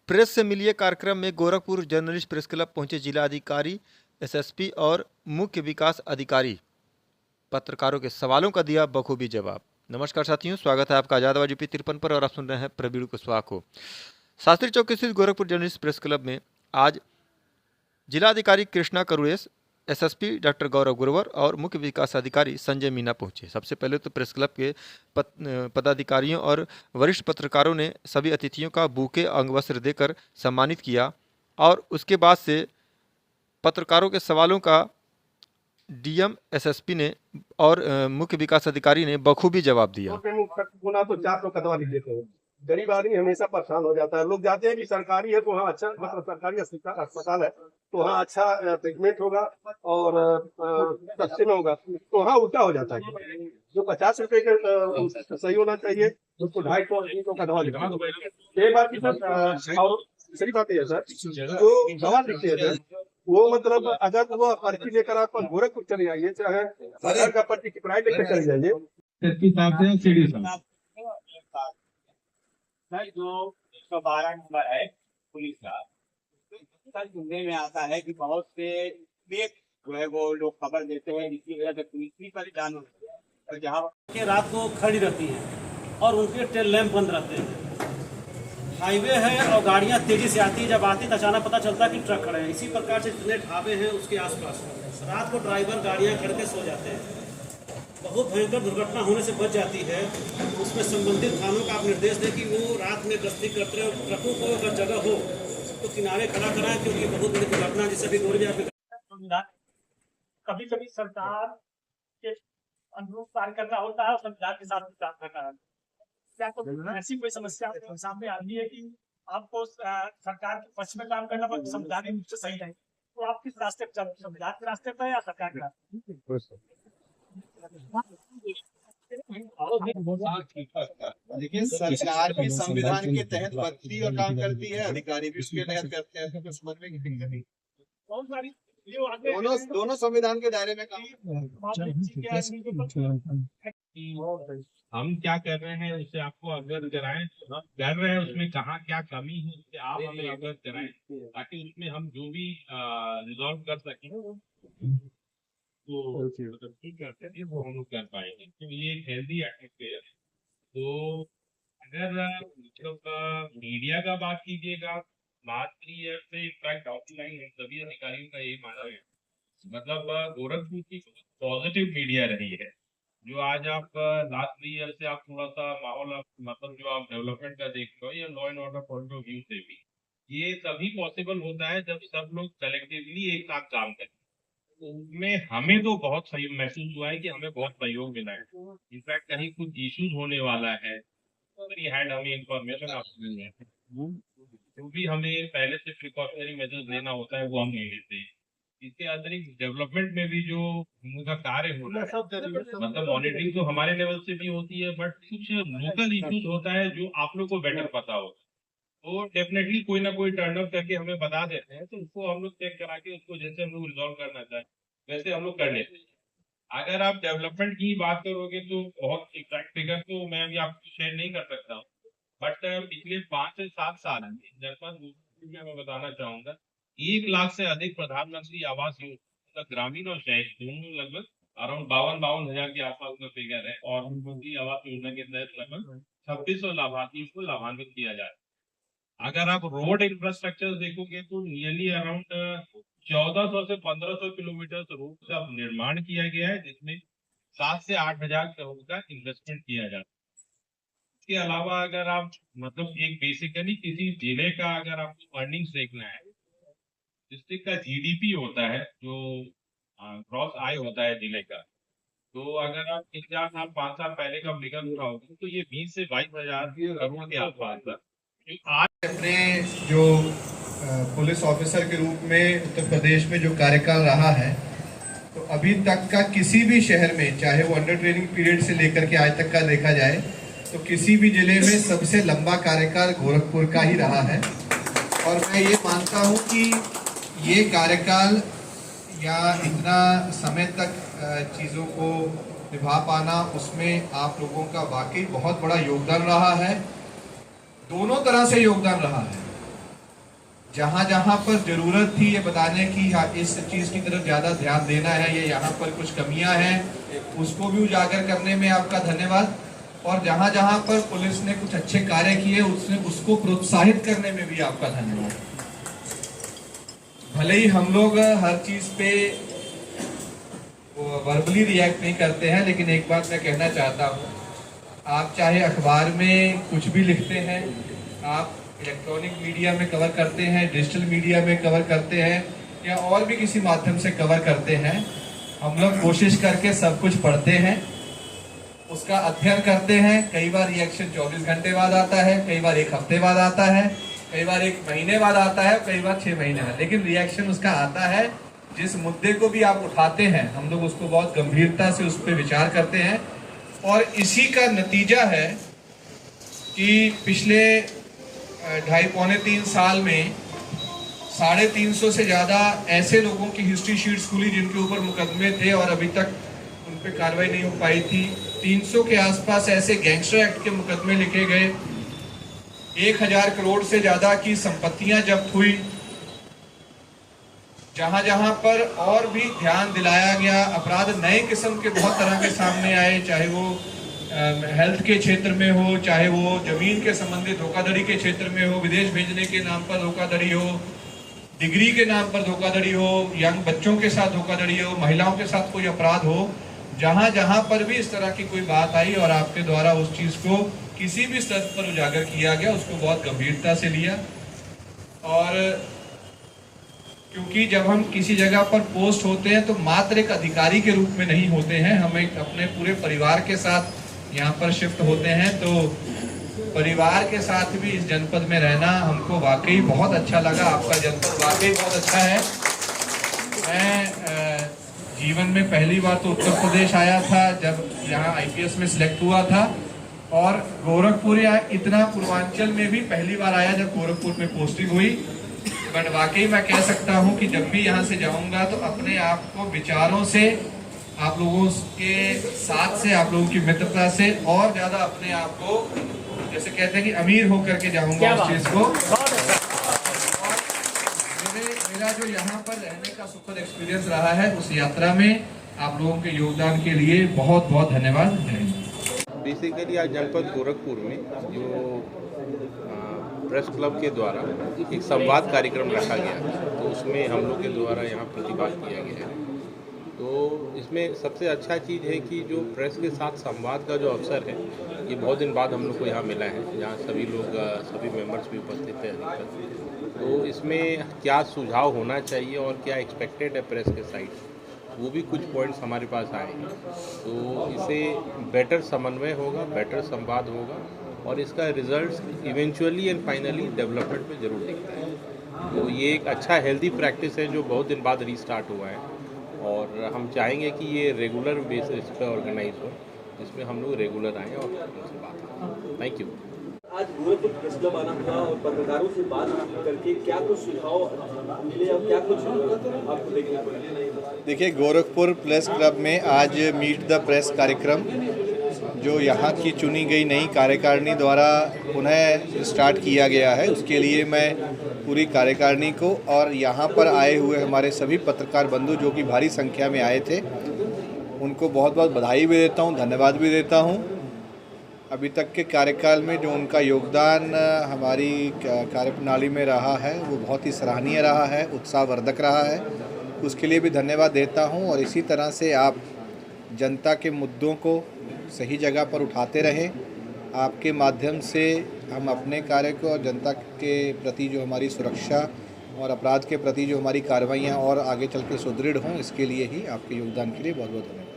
Press से मिलिए कार्यक्रम में गोरखपुर जर्नलिस्ट प्रेस क्लब पहुंचे जिला अधिकारी, एसएसपी और मुख्य विकास अधिकारी। पत्रकारों के सवालों का दिया बखूबी जवाब। नमस्कार साथियों, स्वागत है आपका आजाद आवाज यूपी 53 पर और आप सुन रहे हैं प्रवीण कुशवाहा को। शास्त्री चौक स्थित गोरखपुर जर्नलिस्ट प्रेस क्लब में आज जिलाधिकारी कृष्णा करुड़ेश, एसएसपी डॉक्टर गौरव गुरवर और मुख्य विकास अधिकारी संजय मीना पहुंचे। सबसे पहले तो प्रेस क्लब के पदाधिकारियों और वरिष्ठ पत्रकारों ने सभी अतिथियों का बूके अंगवस्त्र देकर सम्मानित किया और उसके बाद से पत्रकारों के सवालों का डीएम, एसएसपी ने और मुख्य विकास अधिकारी ने बखूबी जवाब दिया। तो 400 कदवा लिख देते हैं। गरीब आदमी हमेशा परेशान हो जाता है। लोग जाते हैं कि सरकारी है तो वहाँ अच्छा, मतलब सरकारी अस्पताल है तो वहाँ अच्छा ट्रीटमेंट होगा और सस्ते में होगा, तो वहाँ उल्टा हो जाता है। जो 50 रुपए का सही होना चाहिए उसको 250 का दवा लिखा। ये बात की सर, और दूसरी बात है सर, जो दवा लिखते हैं सर, वो मतलब अगर वो पर्ची लेकर आप गोरखपुर चले जाइए, चाहे सरकार का पर्ची किराए लेकर चले जाइए, सर जो 112 नंबर है पुलिस का, सर सुनने में आता है कि बहुत से फेक जो है वो लोग खबर देते हैं जिसकी वजह से पुलिस भी परेशान होती है और जहाँ रात को खड़ी रहती हैं और उनके टेल लैंप बंद रहते हैं। हाईवे है और गाड़ियाँ तेजी से आती है, जब आती तो अचानक पता चलता है कि ट्रक खड़े हैं। इसी प्रकार से जितने ढाबे हैं उसके आसपास रात को ड्राइवर गाड़ियाँ खड़ के सो जाते हैं। बहुत भयंकर दुर्घटना होने से बच जाती है। उसमें संबंधित थानों का आप निर्देश दें कि वो रात में गश्ती करते रहे। ट्रकों को अगर जगह हो तो किनारे खड़ा कराएं, क्योंकि बहुत बड़ी दुर्घटना जिससे भी कभी कभी सरकार के अनुरूप कार्य करना होता है और संविधान के साथ काम करना है। क्या तो ऐसी कोई समस्या सामने आती है कि आपको सरकार के पक्ष में काम करना पर संविधान रूप से सही नहीं, तो आप किस रास्ते पर चलते, संविधान के रास्ते पर या सरकार के रास्ते? लेकिन सरकार भी संविधान के तहत बनती और काम करती है, अधिकारी भी उसके तहत करते हैं, तो समझ में दिक्कत नहीं। बहुत सारी दोनों संविधान के दायरे में काम। हम क्या कर रहे हैं उससे आपको अवगत कराएं, कर रहे हैं उसमें कहाँ क्या कमी है उससे आप हमें अवगत कराएं, ताकि उसमें हम जो भी रिजॉल्व कर सकें तो ठीक करते हैं वो हम लोग कर पाएंगे। तो ये एक हेल्दी एटमॉस्फेयर है। तो अगर मतलब मीडिया का बात कीजिएगा, लास्ट 3 ईयर से इनफैक्ट ऑफलाइन सभी अधिकारियों का यही मानना है, मतलब गोरखपुर की पॉजिटिव मीडिया रही है। जो आज आप लास्ट 3 ईयर से आप थोड़ा सा माहौल मतलब जो आप डेवलपमेंट का देख रहे हो या law and order point of view से भी, ये तभी पॉसिबल होता है जब सब लोग कलेक्टिवली एक साथ काम करें। उसमें हमें तो बहुत सही महसूस हुआ है कि हमें बहुत सहयोग मिला है। इनफैक्ट कहीं कुछ इश्यूज होने वाला है हमें इंफॉर्मेशन आपको मिल है, जो भी हमें पहले से प्रिकॉशनरी मेजर्स लेना होता है वो हम ले लेते हैं। इसके अतिरिक्त डेवलपमेंट में भी जो उनका कार्य हो रहा है, मतलब मॉनिटरिंग तो हमारे लेवल से भी होती है, बट कुछ लोकल इश्यूज होता है जो आप लोग को बेटर पता हो, तो डेफिनेटली कोई ना कोई टर्न अप करके हमें बता देते हैं, तो उसको हम लोग चेक करा के उसको जैसे हम लोग रिजॉल्व करना चाहें वैसे हम लोग कर लेते हैं। अगर आप डेवलपमेंट की बात करोगे तो बहुत एग्जैक्ट फिगर तो मैं अभी आपको शेयर नहीं कर सकता हूँ, बट पिछले 5 से 7 साल मैं बताना चाहूंगा 1 लाख से अधिक प्रधानमंत्री आवास योजना ग्रामीण और शहरी दोनों लगभग अराउंड 52 हजार के आसपास का फिगर है, और मुख्यमंत्री आवास योजना के तहत लगभग 2600 लाभार्थियों को लाभान्वित किया जाए। अगर आप रोड इंफ्रास्ट्रक्चर देखोगे तो नियरली अराउंड 1400 से 1500 किलोमीटर रोड का निर्माण किया गया है, जिसमें 7 से 8 हजार करोड़ का इन्वेस्टमेंट किया जाता है। इसके अलावा अगर आप मतलब एक बेसिकली किसी जिले का अगर आपको अर्निंग्स देखना है, डिस्ट्रिक्ट का जीडीपी होता है जो ग्रॉस आय होता है जिले का, तो अगर आप 3-4 साल 5 साल पहले का फिगर उठाओगे तो ये 20 से 22 हजार करोड़ के आसपास था। आज अपने जो पुलिस ऑफिसर के रूप में उत्तर प्रदेश में जो कार्यकाल रहा है, तो अभी तक का किसी भी शहर में, चाहे वो अंडर ट्रेनिंग पीरियड से लेकर के आज तक का देखा जाए, तो किसी भी जिले में सबसे लंबा कार्यकाल गोरखपुर का ही रहा है। और मैं ये मानता हूँ कि ये कार्यकाल या इतना समय तक चीज़ों को निभा पाना, उसमें आप लोगों का वाकई बहुत बड़ा योगदान रहा है। दोनों तरह से योगदान रहा है। जहाँ जहाँ पर ज़रूरत थी ये बताने की हाँ इस चीज़ की तरफ ज़्यादा ध्यान देना है, ये यहाँ पर कुछ कमियां हैं, उसको भी उजागर करने में आपका धन्यवाद। और जहाँ जहाँ पर पुलिस ने कुछ अच्छे कार्य किए उसको प्रोत्साहित करने में भी आपका धन्यवाद। भले ही हम लोग हर चीज़ पे वर्बली रिएक्ट नहीं करते हैं, लेकिन एक बात मैं कहना चाहता हूँ, आप चाहे अखबार में कुछ भी लिखते हैं, आप इलेक्ट्रॉनिक मीडिया में कवर करते हैं, डिजिटल मीडिया में कवर करते हैं, या और भी किसी माध्यम से कवर करते हैं, हम लोग कोशिश करके सब कुछ पढ़ते हैं, उसका अध्ययन करते हैं। कई बार रिएक्शन 24 घंटे बाद आता है, कई बार 1 हफ्ते बाद आता है, कई बार 1 महीने बाद आता है, कई बार 6 महीने बाद, लेकिन रिएक्शन उसका आता है। जिस मुद्दे को भी आप उठाते हैं हम लोग उसको बहुत गंभीरता से उस पर विचार करते हैं, और इसी का नतीजा है कि पिछले 2.5-3 साल में 350 से ज़्यादा ऐसे लोगों की हिस्ट्री शीट्स खुली जिनके ऊपर मुकदमे थे और अभी तक उन पर कार्रवाई नहीं हो पाई थी। 300 के आसपास ऐसे गैंगस्टर एक्ट के मुकदमे लिखे गए। 1000 करोड़ से ज़्यादा की संपत्तियां जब्त हुई। जहां जहां पर और भी ध्यान दिलाया गया, अपराध नए किस्म के बहुत तरह के सामने आए, चाहे वो हेल्थ के क्षेत्र में हो, चाहे वो जमीन के संबंधित धोखाधड़ी के क्षेत्र में हो, विदेश भेजने के नाम पर धोखाधड़ी हो, डिग्री के नाम पर धोखाधड़ी हो, यंग बच्चों के साथ धोखाधड़ी हो, महिलाओं के साथ कोई अपराध हो, जहां जहां पर भी इस तरह की कोई बात आई और आपके द्वारा उस चीज़ को किसी भी स्तर पर उजागर किया गया, उसको बहुत गंभीरता से लिया। और क्योंकि जब हम किसी जगह पर पोस्ट होते हैं तो मात्र एक अधिकारी के रूप में नहीं होते हैं, हम एक अपने पूरे परिवार के साथ यहाँ पर शिफ्ट होते हैं, तो परिवार के साथ भी इस जनपद में रहना हमको वाकई बहुत अच्छा लगा। आपका जनपद वाकई बहुत अच्छा है। मैं जीवन में पहली बार तो उत्तर प्रदेश आया था जब यहाँ IPS में सिलेक्ट हुआ था, और गोरखपुर या इतना पूर्वांचल में भी पहली बार आया जब गोरखपुर में पोस्टिंग हुई। बट वाकई मैं कह सकता हूँ कि जब भी यहाँ से जाऊँगा तो अपने आप को विचारों से, आप लोगों के साथ से, आप लोगों की मित्रता से और ज़्यादा अपने आप को, जैसे कहते हैं कि अमीर होकर के जाऊँगा उस चीज़ को। और मेरा जो यहाँ पर रहने का सुखद एक्सपीरियंस रहा है, उस यात्रा में आप लोगों के योगदान के लिए बहुत बहुत धन्यवाद। बेसिकली आज जनपद गोरखपुर में जो प्रेस क्लब के द्वारा एक संवाद कार्यक्रम रखा गया, तो उसमें हम लोग के द्वारा यहाँ प्रतिभाग किया गया है। तो इसमें सबसे अच्छा चीज़ है कि जो प्रेस के साथ संवाद का जो अवसर है, ये बहुत दिन बाद हम लोग को यहाँ मिला है, जहाँ सभी लोग, सभी मेंबर्स भी उपस्थित हैं अधिकतर। तो इसमें क्या सुझाव होना चाहिए और क्या एक्सपेक्टेड है प्रेस के साइड, वो भी कुछ पॉइंट्स हमारे पास आए हैं। तो इससे बेटर समन्वय होगा, बेटर संवाद होगा, और इसका result eventually and finally development में ज़रूर दिखता है। तो ये एक अच्छा हेल्दी प्रैक्टिस है जो बहुत दिन बाद रीस्टार्ट हुआ है, और हम चाहेंगे कि ये रेगुलर बेसिस पर ऑर्गेनाइज हो, जिसमें हम लोग रेगुलर आएँ और उनसे बात करें। Thank you. आज गोरखपुर प्रेस क्लब आना हुआ और पत्रकारों से बात करके क्या कुछ सुझाव मिले और क्या कुछ आपको देखने को मिला? देखिए, गोरखपुर प्रेस क्लब में आज मीट द प्रेस कार्यक्रम जो यहाँ की चुनी गई नई कार्यकारिणी द्वारा पुनः स्टार्ट किया गया है, उसके लिए मैं पूरी कार्यकारिणी को और यहाँ पर आए हुए हमारे सभी पत्रकार बंधु जो कि भारी संख्या में आए थे, उनको बहुत बहुत बधाई भी देता हूँ, धन्यवाद भी देता हूँ। अभी तक के कार्यकाल में जो उनका योगदान हमारी कार्यप्रणाली में रहा है वो बहुत ही सराहनीय रहा है, उत्साहवर्धक रहा है, उसके लिए भी धन्यवाद देता हूं। और इसी तरह से आप जनता के मुद्दों को सही जगह पर उठाते रहें। आपके माध्यम से हम अपने कार्य को और जनता के प्रति जो हमारी सुरक्षा और अपराध के प्रति जो हमारी कार्रवाइयाँ और आगे चल के सुदृढ़ हों, इसके लिए ही आपके योगदान के लिए बहुत बहुत धन्यवाद।